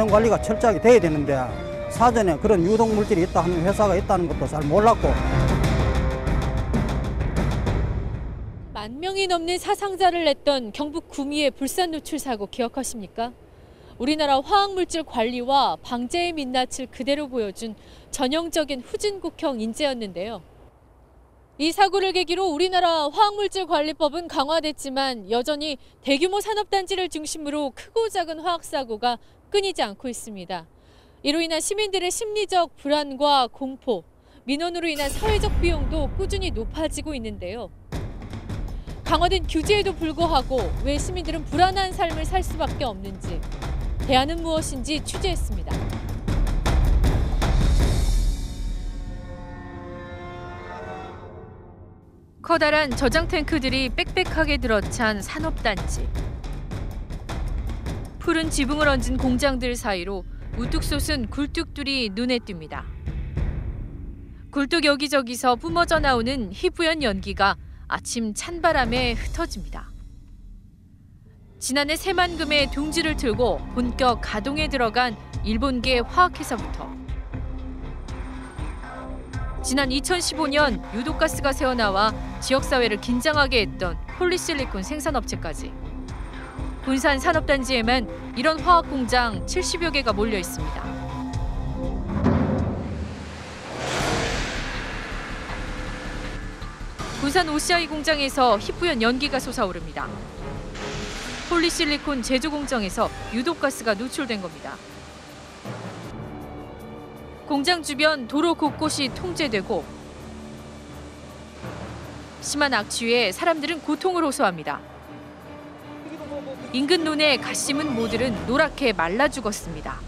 안전관리가 철저하게 돼야 되는데 사전에 그런 유독물질이 있다 하는 회사가 있다는 것도 잘 몰랐고. 10,000명이 넘는 사상자를 냈던 경북 구미의 불산 누출 사고 기억하십니까? 우리나라 화학물질 관리와 방제의 민낯을 그대로 보여준 전형적인 후진국형 인재였는데요. 이 사고를 계기로 우리나라 화학물질관리법은 강화됐지만 여전히 대규모 산업단지를 중심으로 크고 작은 화학사고가 끊이지 않고 있습니다. 이로 인한 시민들의 심리적 불안과 공포, 민원으로 인한 사회적 비용도 꾸준히 높아지고 있는데요. 강화된 규제에도 불구하고 왜 시민들은 불안한 삶을 살 수밖에 없는지, 대안은 무엇인지 취재했습니다. 커다란 저장 탱크들이 빽빽하게 들어찬 산업단지. 푸른 지붕을 얹은 공장들 사이로 우뚝 솟은 굴뚝들이 눈에 띕니다. 굴뚝 여기저기서 뿜어져 나오는 희부연 연기가 아침 찬바람에 흩어집니다. 지난해 새만금에 둥지를 틀고 본격 가동에 들어간 일본계 화학회사부터 지난 2015년 유독가스가 새어나와 지역사회를 긴장하게 했던 폴리실리콘 생산업체까지 군산 산업단지에만 이런 화학공장 70여 개가 몰려 있습니다. 군산 OCI 공장에서 희뿌연 연기가 솟아오릅니다. 폴리실리콘 제조 공정에서 유독가스가 누출된 겁니다. 공장 주변 도로 곳곳이 통제되고 심한 악취에 사람들은 고통을 호소합니다. 인근 논에 갓 심은 모들은 노랗게 말라 죽었습니다.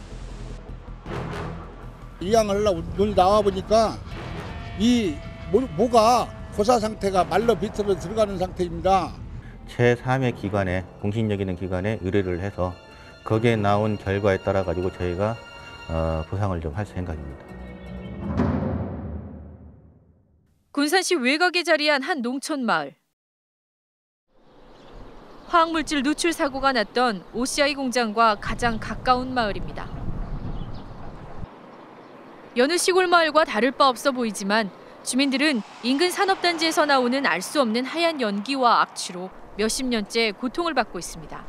이양하려고 눈이 나와 보니까 이 모가 고사 상태가 말라 비틀어 들어가는 상태입니다. 제3의 기관에, 공신력 있는 기관에 의뢰를 해서 거기에 나온 결과에 따라 가지고 저희가 보상을 좀 할 생각입니다. 군산시 외곽에 자리한 한 농촌 마을. 화학물질 누출 사고가 났던 OCI 공장과 가장 가까운 마을입니다. 여느 시골 마을과 다를 바 없어 보이지만 주민들은 인근 산업단지에서 나오는 알 수 없는 하얀 연기와 악취로 몇십 년째 고통을 받고 있습니다.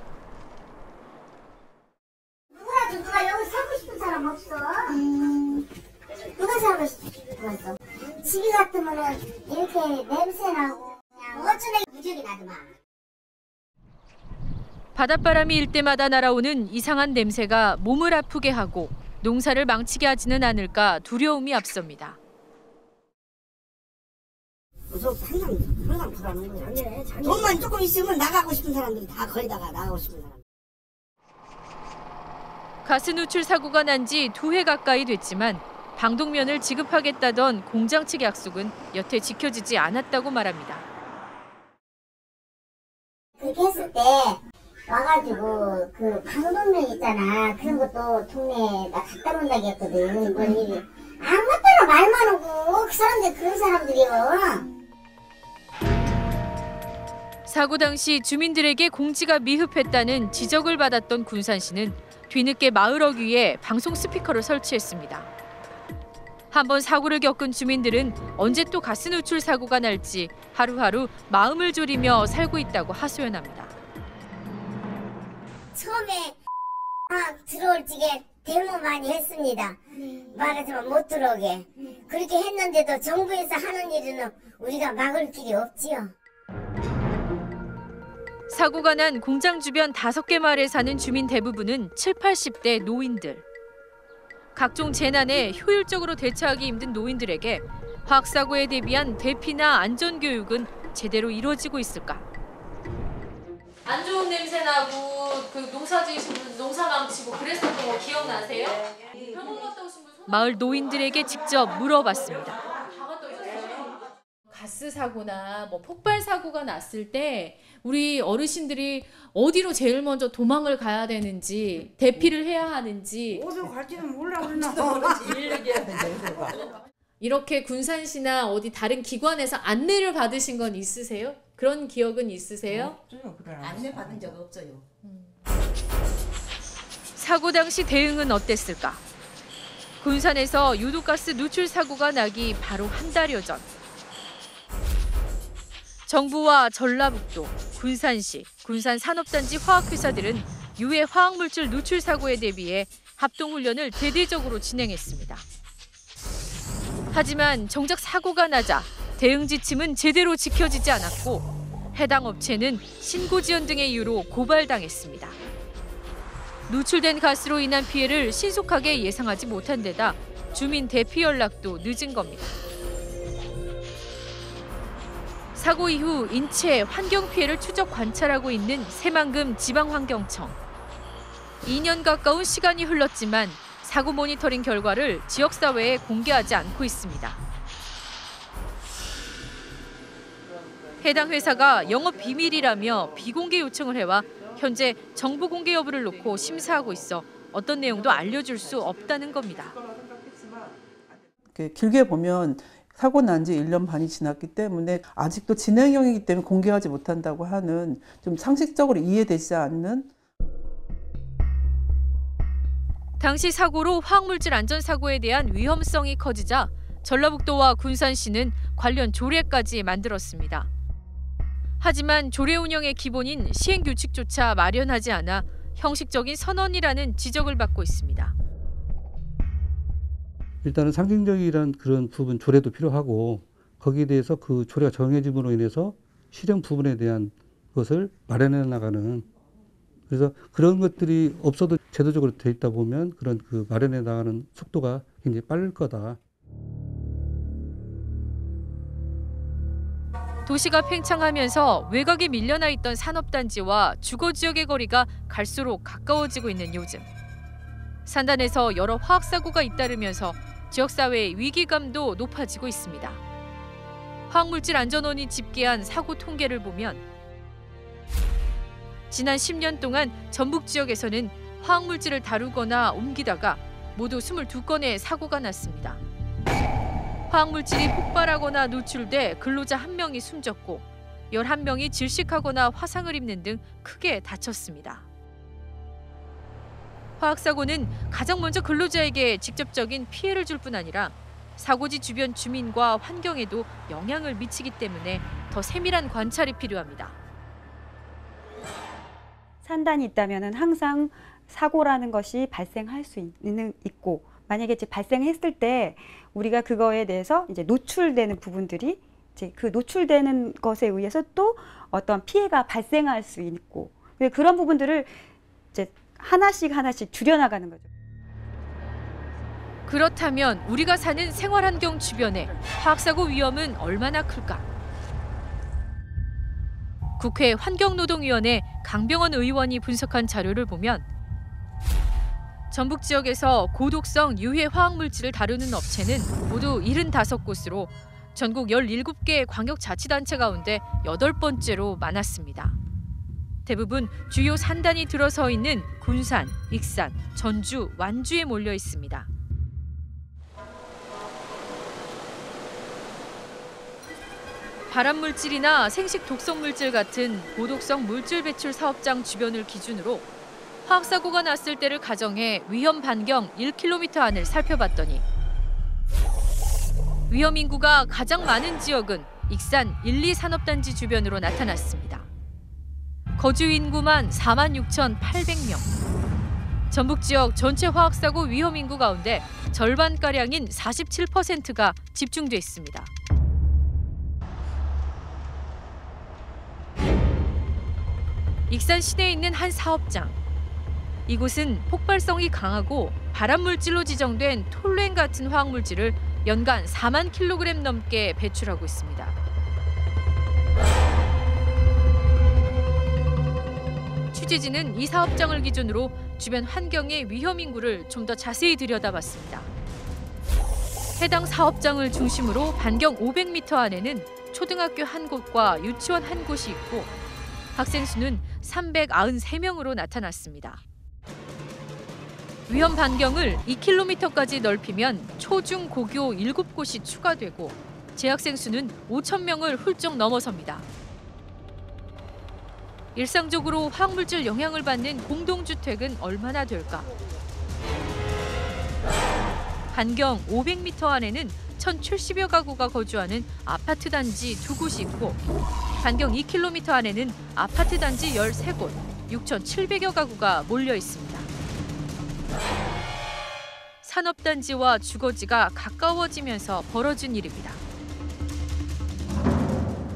누가 여기 살고 싶은 사람 없어? 누가 살고 싶은 사람? 집이 같으면 이렇게 냄새나고 어쩌네 무적이 나더만. 바닷바람이 일 때마다 날아오는 이상한 냄새가 몸을 아프게 하고 농사를 망치게 하지는 않을까 두려움이 앞섭니다. 항상 불안한 거야. 돈만 조금 있으면 나가고 싶은 사람들이 다 거기다가 나가고 싶은 사람. 가스 누출 사고가 난 지 2해 가까이 됐지만 방독면을 지급하겠다던 공장 측 약속은 여태 지켜지지 않았다고 말합니다. 그렇게 했을 때 와가지고 그 방독면 있잖아. 그런 것도 동네에 나 갖다 놓는다고 했거든. 이번 일이. 아무 때나 말만 오고 그 사람들 그런 사람들이요. 사고 당시 주민들에게 공지가 미흡했다는 지적을 받았던 군산시는 뒤늦게 마을 어귀에 방송 스피커를 설치했습니다. 한번 사고를 겪은 주민들은 언제 또 가스 누출 사고가 날지 하루하루 마음을 졸이며 살고 있다고 하소연합니다. 처음에 들어올 적에 데모 많이 했습니다. 말하자면 못 들어오게. 그렇게 했는데도 정부에서 하는 일은 우리가 막을 길이 없지요. 사고가 난 공장 주변 5개 마을에 사는 주민 대부분은 70, 80대 노인들. 각종 재난에 효율적으로 대처하기 힘든 노인들에게 화학사고에 대비한 대피나 안전교육은 제대로 이루어지고 있을까? 안 좋은 냄새 나고 그 농사 지으신 분 농사 망치고 그랬었던 거 기억나세요? 병원 갔다 오신 분 마을 노인들에게 직접 물어봤습니다. 가스 사고나 뭐 폭발 사고가 났을 때 우리 어르신들이 어디로 제일 먼저 도망을 가야 되는지 대피를 해야 하는지 어디로 갈지는 몰라 그러나 이렇게 군산시나 어디 다른 기관에서 안내를 받으신 건 있으세요? 그런 기억은 있으세요? 안내 받은 적 없어요. 사고 당시 대응은 어땠을까? 군산에서 유독가스 누출 사고가 나기 바로 한 달여 전. 정부와 전라북도, 군산시, 군산산업단지 화학회사들은 유해 화학물질 누출 사고에 대비해 합동훈련을 대대적으로 진행했습니다. 하지만 정작 사고가 나자 대응 지침은 제대로 지켜지지 않았고 해당 업체는 신고지연 등의 이유로 고발당했습니다. 누출된 가스로 인한 피해를 신속하게 예상하지 못한 데다 주민 대피 연락도 늦은 겁니다. 사고 이후 인체 환경 피해를 추적 관찰하고 있는 새만금 지방환경청. 2년 가까운 시간이 흘렀지만 사고 모니터링 결과를 지역사회에 공개하지 않고 있습니다. 해당 회사가 영업 비밀이라며 비공개 요청을 해와 현재 정보 공개 여부를 놓고 심사하고 있어 어떤 내용도 알려줄 수 없다는 겁니다. 길게 보면 사고 난 지 1년 반이 지났기 때문에 아직도 진행형이기 때문에 공개하지 못한다고 하는 좀 상식적으로 이해되지 않는. 당시 사고로 화학물질 안전사고에 대한 위험성이 커지자 전라북도와 군산시는 관련 조례까지 만들었습니다. 하지만 조례 운영의 기본인 시행규칙조차 마련하지 않아 형식적인 선언이라는 지적을 받고 있습니다. 일단은 상징적이란 그런 부분 조례도 필요하고 거기에 대해서 그 조례가 정해짐으로 인해서 실행 부분에 대한 것을 마련해 나가는, 그래서 그런 것들이 없어도 제도적으로 돼 있다 보면 그런 그 마련해 나가는 속도가 굉장히 빠를 거다. 도시가 팽창하면서 외곽에 밀려나 있던 산업단지와 주거지역의 거리가 갈수록 가까워지고 있는 요즘. 산단에서 여러 화학사고가 잇따르면서 지역사회의 위기감도 높아지고 있습니다. 화학물질안전원이 집계한 사고 통계를 보면 지난 10년 동안 전북 지역에서는 화학물질을 다루거나 옮기다가 모두 22건의 사고가 났습니다. 화학물질이 폭발하거나 누출돼 근로자 1명이 숨졌고 11명이 질식하거나 화상을 입는 등 크게 다쳤습니다. 화학사고는 가장 먼저 근로자에게 직접적인 피해를 줄 뿐 아니라 사고지 주변 주민과 환경에도 영향을 미치기 때문에 더 세밀한 관찰이 필요합니다. 산단이 있다면 항상 사고라는 것이 발생할 수 있고 만약에 이제 발생했을 때 우리가 그거에 대해서 이제 노출되는 부분들이 이제 그 노출되는 것에 의해서 또 어떤 피해가 발생할 수 있고 그런 부분들을 이제 하나씩 줄여나가는 거죠. 그렇다면 우리가 사는 생활환경 주변에 화학사고 위험은 얼마나 클까? 국회 환경노동위원회 강병원 의원이 분석한 자료를 보면 전북 지역에서 고독성 유해 화학물질을 다루는 업체는 모두 75곳으로 전국 17개 광역자치단체 가운데 8번째로 많았습니다. 대부분 주요 산단이 들어서 있는 군산, 익산, 전주, 완주에 몰려 있습니다. 발암물질이나 생식 독성물질 같은 고독성 물질 배출 사업장 주변을 기준으로 화학사고가 났을 때를 가정해 위험 반경 1km 안을 살펴봤더니 위험 인구가 가장 많은 지역은 익산 1, 2 산업단지 주변으로 나타났습니다. 거주 인구만 46,800명. 전북 지역 전체 화학사고 위험 인구 가운데 절반가량인 47%가 집중돼 있습니다. 익산 시내에 있는 한 사업장. 이곳은 폭발성이 강하고 발암물질로 지정된 톨루엔 같은 화학물질을 연간 4만 킬로그램 넘게 배출하고 있습니다. 취재진은 이 사업장을 기준으로 주변 환경의 위험 인구를 좀 더 자세히 들여다봤습니다. 해당 사업장을 중심으로 반경 500m 안에는 초등학교 한 곳과 유치원 한 곳이 있고 학생 수는 393명으로 나타났습니다. 위험 반경을 2km까지 넓히면 초중 고교 7곳이 추가되고 재학생 수는 5,000명을 훌쩍 넘어섭니다. 일상적으로 화학물질 영향을 받는 공동주택은 얼마나 될까? 반경 500m 안에는 1,070여 가구가 거주하는 아파트 단지 2곳이 있고 반경 2km 안에는 아파트 단지 13곳, 6,700여 가구가 몰려 있습니다. 산업단지와 주거지가 가까워지면서 벌어진 일입니다.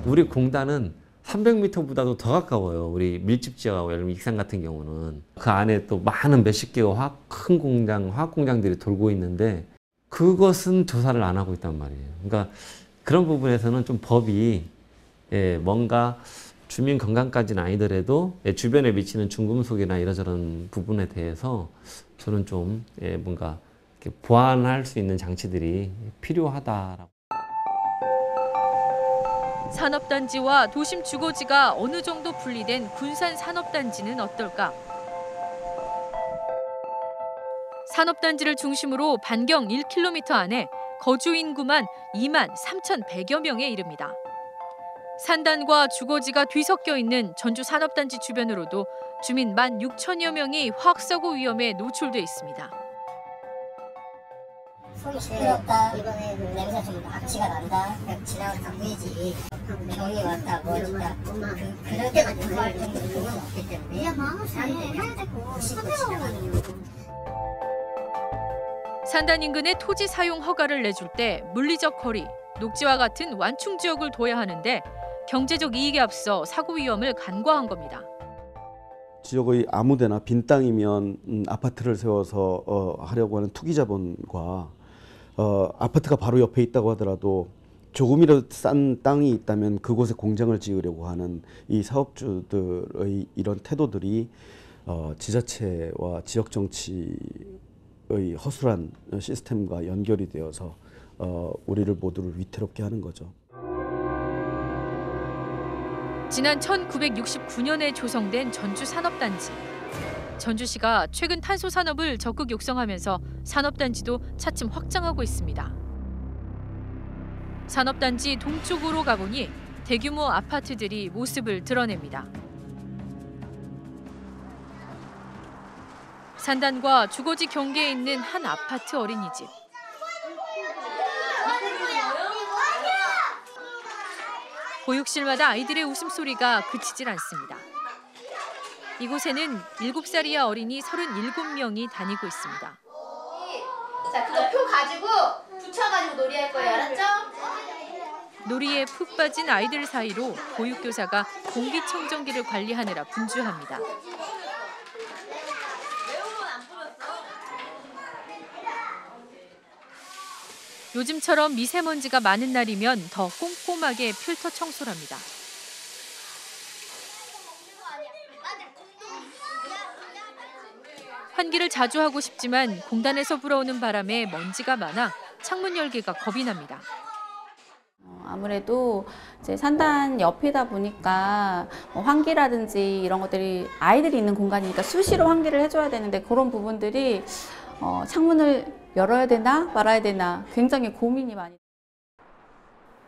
우리 공단은 300m보다도 더 가까워요. 우리 밀집 지역하고 예를 들면 익산 같은 경우는 그 안에 또 많은 몇십 개의 큰 공장, 화학 공장들이 돌고 있는데 그것은 조사를 안 하고 있단 말이에요. 그러니까 그런 부분에서는 좀 법이 뭔가 주민 건강까지는 아니더라도 주변에 미치는 중금속이나 이러저런 부분에 대해서 저는 좀 뭔가 이렇게 보완할 수 있는 장치들이 필요하다라고. 산업단지와 도심 주거지가 어느 정도 분리된 군산 산업단지는 어떨까? 산업단지를 중심으로 반경 1km 안에 거주 인구만 2만 3,100여 명에 이릅니다. 산단과 주거지가 뒤섞여 있는 전주 산업단지 주변으로도 주민 16,000여 명이 화학사고 위험에 노출돼 있습니다. 속이 시끄럽다. 이번에 그 냄새 좀 악취가 난다. 지나가다 보이지. 병이 왔다, 뭐 했다. 그럴 때가 구할 정도 그건 없기 때문에. 야, 사람들이 해야 되고 씻고 지나가는 거. 산단 인근에 토지 사용 허가를 내줄 때 물리적 거리, 녹지와 같은 완충 지역을 둬야 하는데 경제적 이익에 앞서 사고 위험을 간과한 겁니다. 지역의 아무데나 빈 땅이면 아파트를 세워서 하려고 하는 투기 자본과 아파트가 바로 옆에 있다고 하더라도 조금이라도 싼 땅이 있다면 그곳에 공장을 지으려고 하는 이 사업주들의 이런 태도들이 지자체와 지역 정치의 허술한 시스템과 연결이 되어서 우리를 모두를 위태롭게 하는 거죠. 지난 1969년에 조성된 전주 산업단지. 전주시가 최근 탄소 산업을 적극 육성하면서 산업단지도 차츰 확장하고 있습니다. 산업단지 동쪽으로 가보니 대규모 아파트들이 모습을 드러냅니다. 산단과 주거지 경계에 있는 한 아파트 어린이집. 보육실마다 아이들의 웃음소리가 그치질 않습니다. 이곳에는 7살이야 어린이 37명이 다니고 있습니다. 자, 그거 표 가지고 붙여가지고 놀이할 거예요, 알았죠? 놀이에 푹 빠진 아이들 사이로 보육교사가 공기청정기를 관리하느라 분주합니다. 요즘처럼 미세먼지가 많은 날이면 더 꼼꼼하게 필터 청소를 합니다. 환기를 자주 하고 싶지만 공단에서 불어오는 바람에 먼지가 많아 창문 열기가 겁이 납니다. 아무래도 이제 산단 옆이다 보니까 환기라든지 이런 것들이 아이들이 있는 공간이니까 수시로 환기를 해줘야 되는데 그런 부분들이 창문을 열어야 되나 말아야 되나 굉장히 고민이 많이.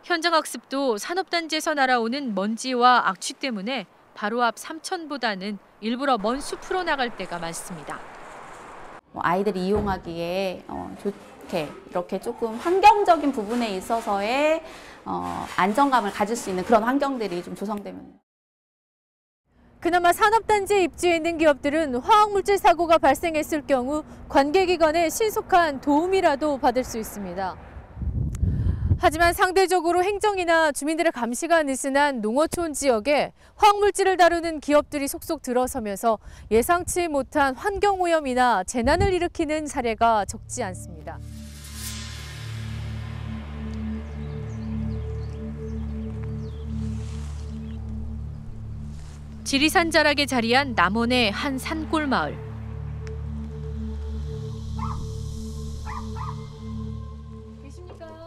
현장 학습도 산업단지에서 날아오는 먼지와 악취 때문에 바로 앞 삼천보다는 일부러 먼 숲으로 나갈 때가 많습니다. 아이들이 이용하기에 좋게 이렇게 조금 환경적인 부분에 있어서의 안정감을 가질 수 있는 그런 환경들이 좀 조성되면. 그나마 산업단지에 입주해 있는 기업들은 화학물질 사고가 발생했을 경우 관계기관의 신속한 도움이라도 받을 수 있습니다. 하지만 상대적으로 행정이나 주민들의 감시가 느슨한 농어촌 지역에 화학물질을 다루는 기업들이 속속 들어서면서 예상치 못한 환경오염이나 재난을 일으키는 사례가 적지 않습니다. 지리산 자락에 자리한 남원의 한 산골 마을.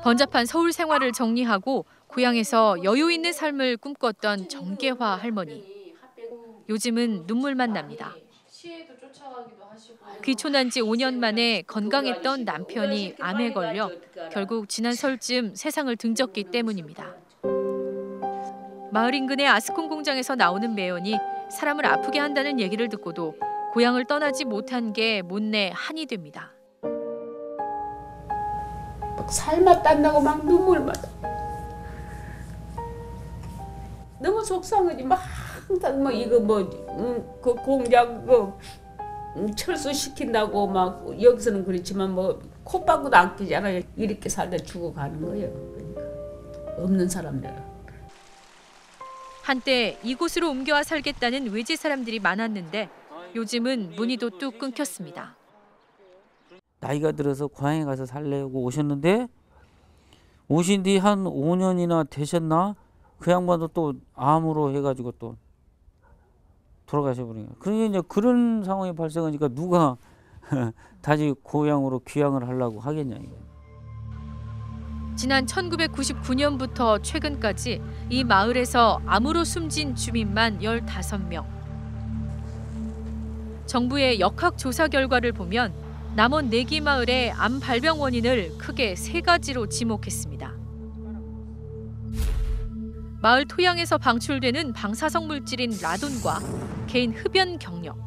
번잡한 서울 생활을 정리하고 고향에서 여유 있는 삶을 꿈꿨던 정계화 할머니. 요즘은 눈물만 납니다. 귀촌한 지 5년 만에 건강했던 남편이 암에 걸려 결국 지난 설쯤 세상을 등졌기 때문입니다. 마을 인근의 아스콘 공장에서 나오는 매연이 사람을 아프게 한다는 얘기를 듣고도 고향을 떠나지 못한 게 못내 한이 됩니다. 막 살맛 딴다고 막 눈물 막 너무 속상하지. 막 항상 뭐 이거 그 공장 철수시킨다고 막 여기서는 그렇지만 뭐 콧방구도 안 끼잖아요. 이렇게 살다 죽어가는 거예요. 그러니까 없는 사람들은. 한때 이곳으로 옮겨와 살겠다는 외지 사람들이 많았는데 요즘은 문의도 뚝 끊겼습니다. 나이가 들어서 고향에 가서 살려고 오셨는데 오신 뒤 한 5년이나 되셨나? 그 양반도 또 암으로 해가지고 또 돌아가셔버린 거예요. 그러니까 이제 그런 상황이 발생하니까 누가 다시 고향으로 귀향을 하려고 하겠냐 이거예요. 지난 1999년부터 최근까지 이 마을에서 암으로 숨진 주민만 15명. 정부의 역학조사 결과를 보면 남원 내기 마을의 암 발병 원인을 크게 3가지로 지목했습니다. 마을 토양에서 방출되는 방사성 물질인 라돈과 개인 흡연 경력,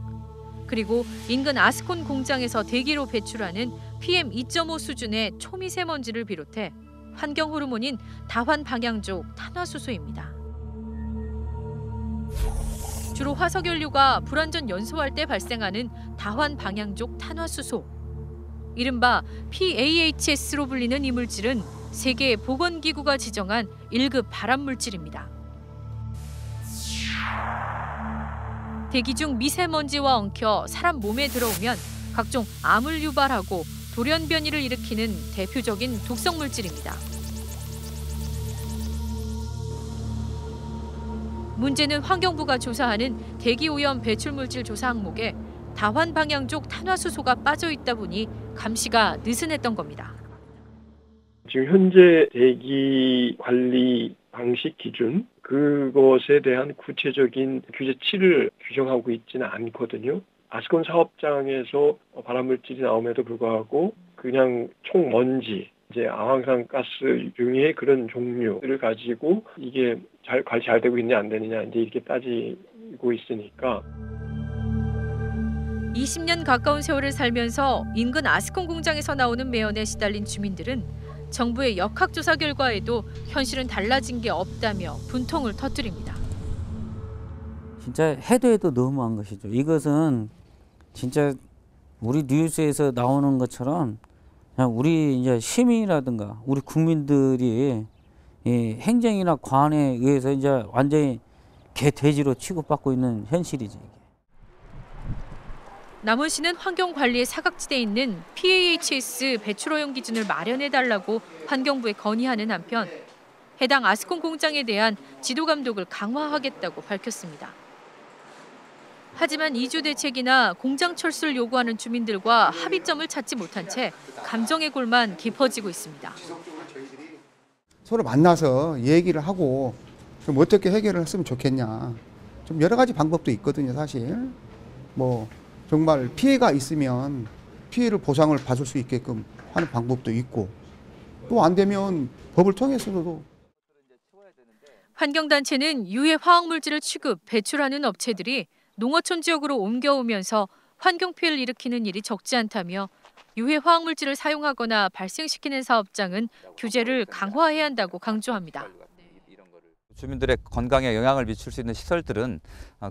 그리고 인근 아스콘 공장에서 대기로 배출하는 PM 2.5 수준의 초미세먼지를 비롯해 환경 호르몬인 다환 방향족 탄화수소입니다. 주로 화석연료가 불완전 연소할 때 발생하는 다환 방향족 탄화수소. 이른바 PAHS로 불리는 이 물질은 세계 보건기구가 지정한 1급 발암물질입니다. 대기 중 미세먼지와 엉켜 사람 몸에 들어오면 각종 암을 유발하고 돌연변이를 일으키는 대표적인 독성물질입니다. 문제는 환경부가 조사하는 대기오염 배출물질 조사 항목에 다환 방향족 탄화수소가 빠져 있다 보니 감시가 느슨했던 겁니다. 지금 현재 대기 관리 방식 기준 그것에 대한 구체적인 규제치를 규정하고 있지는 않거든요. 아스콘 사업장에서 발암물질이 나옴에도 불구하고 그냥 총먼지, 이제 아황산 가스 융의 그런 종류를 가지고 이게 관리 잘 되고 있냐 안 되느냐 이제 이렇게 따지고 있으니까. 20년 가까운 세월을 살면서 인근 아스콘 공장에서 나오는 매연에 시달린 주민들은 정부의 역학조사 결과에도 현실은 달라진 게 없다며 분통을 터뜨립니다. 진짜 해도 너무한 것이죠. 이것은 진짜 우리 뉴스에서 나오는 것처럼 그냥 우리 이제 시민이라든가 우리 국민들이 이 행정이나 관에 의해서 이제 완전히 개돼지로 취급받고 있는 현실이지. 남원시는 환경관리의 사각지대에 있는 PAHS 배출오염 기준을 마련해달라고 환경부에 건의하는 한편 해당 아스콘 공장에 대한 지도 감독을 강화하겠다고 밝혔습니다. 하지만 이주 대책이나 공장 철수를 요구하는 주민들과 합의점을 찾지 못한 채 감정의 골만 깊어지고 있습니다. 서로 만나서 얘기를 하고 좀 어떻게 해결을 했으면 좋겠냐. 좀 여러 가지 방법도 있거든요, 사실. 뭐 정말 피해가 있으면 피해를 보상을 받을 수 있게끔 하는 방법도 있고 또 안 되면 법을 통해서도. 환경단체는 유해 화학물질을 취급, 배출하는 업체들이 농어촌 지역으로 옮겨오면서 환경 피해를 일으키는 일이 적지 않다며 유해 화학물질을 사용하거나 발생시키는 사업장은 규제를 강화해야 한다고 강조합니다. 주민들의 건강에 영향을 미칠 수 있는 시설들은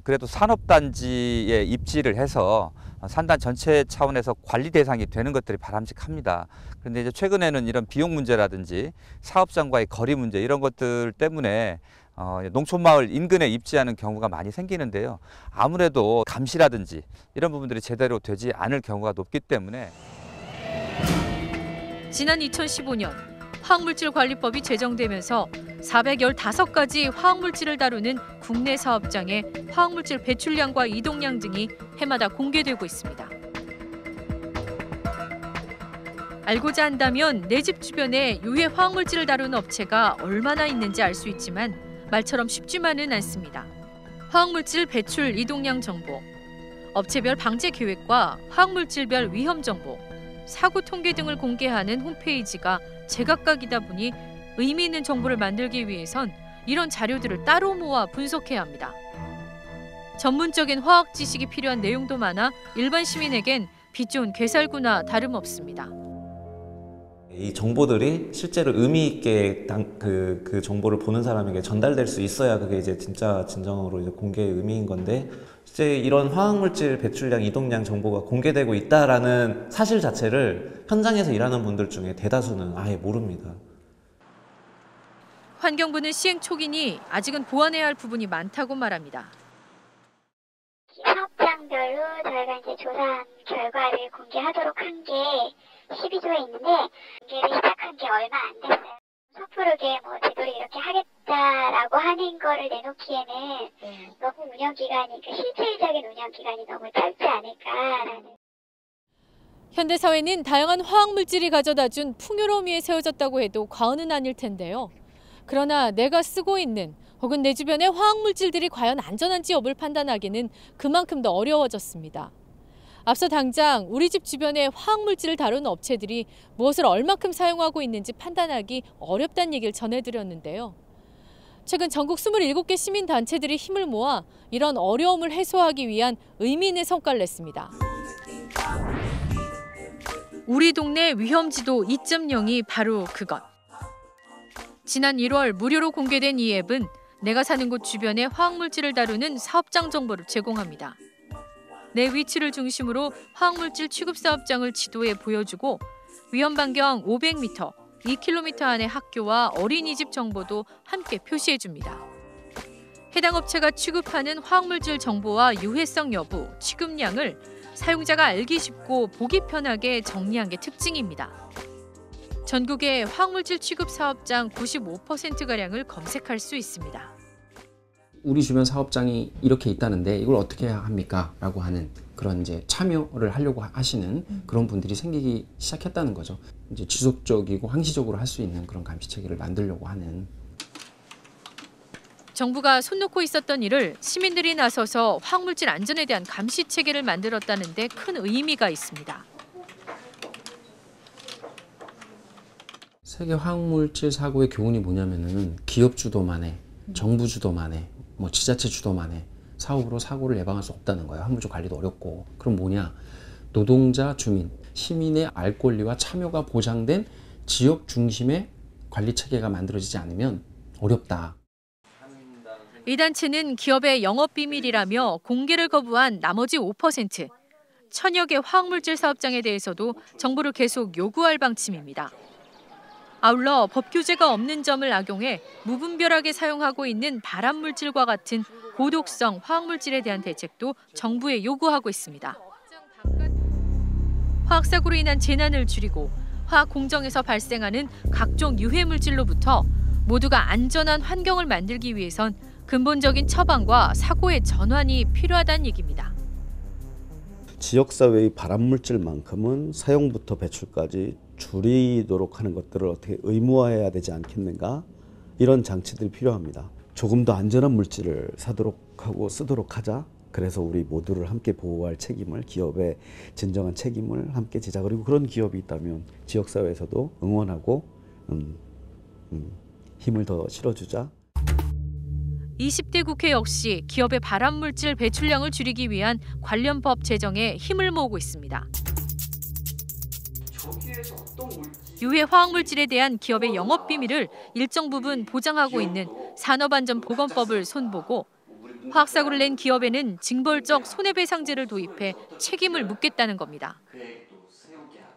그래도 산업단지에 입지를 해서 산단 전체 차원에서 관리 대상이 되는 것들이 바람직합니다. 그런데 이제 최근에는 이런 비용 문제라든지 사업장과의 거리 문제 이런 것들 때문에 농촌마을 인근에 입지하는 경우가 많이 생기는데요. 아무래도 감시라든지 이런 부분들이 제대로 되지 않을 경우가 높기 때문에 지난 2015년 화학물질관리법이 제정되면서 415가지 화학물질을 다루는 국내 사업장의 화학물질 배출량과 이동량 등이 해마다 공개되고 있습니다. 알고자 한다면 내 집 주변에 유해 화학물질을 다루는 업체가 얼마나 있는지 알 수 있지만 말처럼 쉽지만은 않습니다. 화학물질 배출 이동량 정보, 업체별 방제 계획과 화학물질별 위험 정보, 사고 통계 등을 공개하는 홈페이지가 제각각이다 보니 의미 있는 정보를 만들기 위해선 이런 자료들을 따로 모아 분석해야 합니다. 전문적인 화학 지식이 필요한 내용도 많아 일반 시민에겐 빛 좋은 괴살구나 다름없습니다. 이 정보들이 실제로 의미 있게 그 정보를 보는 사람에게 전달될 수 있어야 그게 이제 진정으로 이제 공개의 의미인 건데, 이제 이런 화학물질 배출량, 이동량 정보가 공개되고 있다라는 사실 자체를 현장에서 일하는 분들 중에 대다수는 아예 모릅니다. 환경부는 시행 초기니 아직은 보완해야 할 부분이 많다고 말합니다. 사업장별로 저희가 이제 조사한 결과를 공개하도록 한 게 12조에 있는데, 공개를 시작한 게 얼마 안 됐어요. 섣부르게 뭐 제도를 이렇게 하겠다라고 하는 거를 내놓기에는 너무 운영기간이, 그 실질적인 운영기간이 너무 짧지 않을까라는. 현대사회는 다양한 화학물질이 가져다준 풍요로움 위에 세워졌다고 해도 과언은 아닐 텐데요. 그러나 내가 쓰고 있는 혹은 내 주변의 화학물질들이 과연 안전한지 여부를 판단하기는 그만큼 더 어려워졌습니다. 앞서 당장 우리 집 주변의 화학물질을 다루는 업체들이 무엇을 얼마큼 사용하고 있는지 판단하기 어렵다는 얘기를 전해드렸는데요. 최근 전국 27개 시민단체들이 힘을 모아 이런 어려움을 해소하기 위한 의미 있는 성과를 냈습니다. 우리 동네 위험지도 2.0이 바로 그것. 지난 1월 무료로 공개된 이 앱은 내가 사는 곳 주변의 화학물질을 다루는 사업장 정보를 제공합니다. 내 위치를 중심으로 화학물질 취급 사업장을 지도에 보여주고 위험 반경 500m, 2km 안의 학교와 어린이집 정보도 함께 표시해줍니다. 해당 업체가 취급하는 화학물질 정보와 유해성 여부, 취급량을 사용자가 알기 쉽고 보기 편하게 정리한 게 특징입니다. 전국의 화학물질 취급 사업장 95%가량을 검색할 수 있습니다. 우리 주변 사업장이 이렇게 있다는데 이걸 어떻게 해야 합니까? 라고 하는 그런 이제 참여를 하려고 하시는 그런 분들이 생기기 시작했다는 거죠. 이제 지속적이고 항시적으로 할 수 있는 그런 감시 체계를 만들려고 하는. 정부가 손 놓고 있었던 일을 시민들이 나서서 화학물질 안전에 대한 감시 체계를 만들었다는 데 큰 의미가 있습니다. 세계 화학물질 사고의 교훈이 뭐냐면은 기업 주도만의, 정부 주도만의, 뭐 지자체 주도만의 사업으로 사고를 예방할 수 없다는 거예요. 화물질 관리도 어렵고. 그럼 뭐냐? 노동자, 주민, 시민의 알 권리와 참여가 보장된 지역 중심의 관리 체계가 만들어지지 않으면 어렵다. 이 단체는 기업의 영업비밀이라며 공개를 거부한 나머지 5%, 천여 개 화학물질 사업장에 대해서도 정보를 계속 요구할 방침입니다. 아울러 법 규제가 없는 점을 악용해 무분별하게 사용하고 있는 발암물질과 같은 고독성 화학물질에 대한 대책도 정부에 요구하고 있습니다. 화학사고로 인한 재난을 줄이고 화학 공정에서 발생하는 각종 유해물질로부터 모두가 안전한 환경을 만들기 위해선 근본적인 처방과 사고의 전환이 필요하다는 얘기입니다. 지역사회의 발암물질만큼은 사용부터 배출까지 줄이도록 하는 것들을 어떻게 의무화해야 되지 않겠는가, 이런 장치들이 필요합니다. 조금 더 안전한 물질을 사도록 하고 쓰도록 하자. 그래서 우리 모두를 함께 보호할 책임을, 기업의 진정한 책임을 함께 지자. 그리고 그런 기업이 있다면 지역사회에서도 응원하고 힘을 더 실어주자. 20대 국회 역시 기업의 발암물질 배출량을 줄이기 위한 관련 법 제정에 힘을 모으고 있습니다. 유해 화학물질에 대한 기업의 영업비밀을 일정 부분 보장하고 있는 산업안전보건법을 손보고 화학사고를 낸 기업에는 징벌적 손해배상제를 도입해 책임을 묻겠다는 겁니다.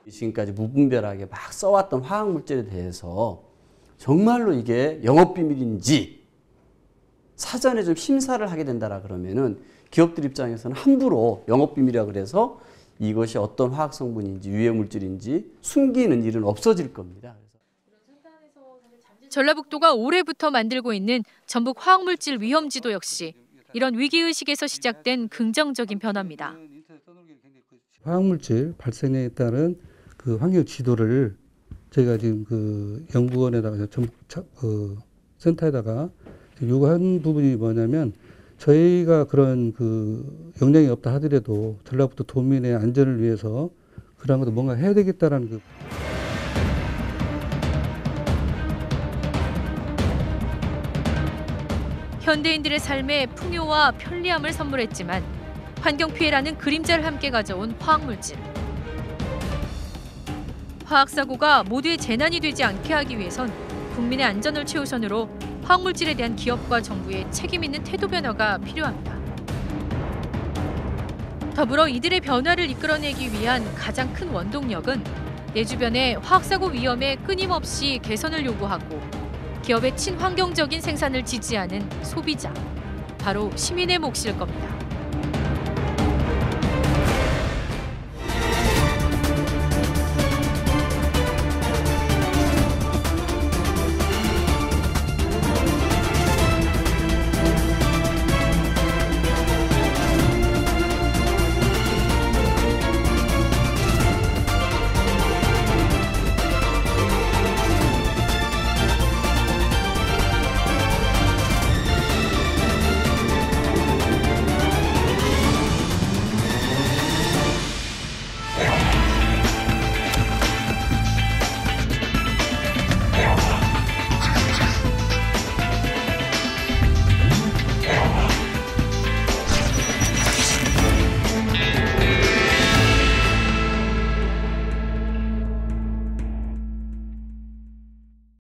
지금까지 무분별하게 막 써왔던 화학물질에 대해서 정말로 이게 영업비밀인지 사전에 좀 심사를 하게 된다라 그러면은 기업들 입장에서는 함부로 영업비밀이라 그래서 이것이 어떤 화학 성분인지 유해물질인지 숨기는 일은 없어질 겁니다. 전라북도가 올해부터 만들고 있는 전북 화학물질 위험지도 역시 이런 위기의식에서 시작된 긍정적인 변화입니다. 화학물질 발생에 따른 그 환경 지도를 저희가 지금 그 연구원에다가 전북 센터에다가 요구한 부분이 뭐냐면, 저희가 그런 그 역량이 없다 하더라도 전라북도 도민의 안전을 위해서 그런 것도 뭔가 해야 되겠다라는 그. 현대인들의 삶에 풍요와 편리함을 선물했지만 환경 피해라는 그림자를 함께 가져온 화학물질. 화학사고가 모두의 재난이 되지 않게 하기 위해선 국민의 안전을 최우선으로 화학물질에 대한 기업과 정부의 책임 있는 태도 변화가 필요합니다. 더불어 이들의 변화를 이끌어내기 위한 가장 큰 원동력은 내 주변의 화학사고 위험에 끊임없이 개선을 요구하고 기업의 친환경적인 생산을 지지하는 소비자, 바로 시민의 몫일 겁니다.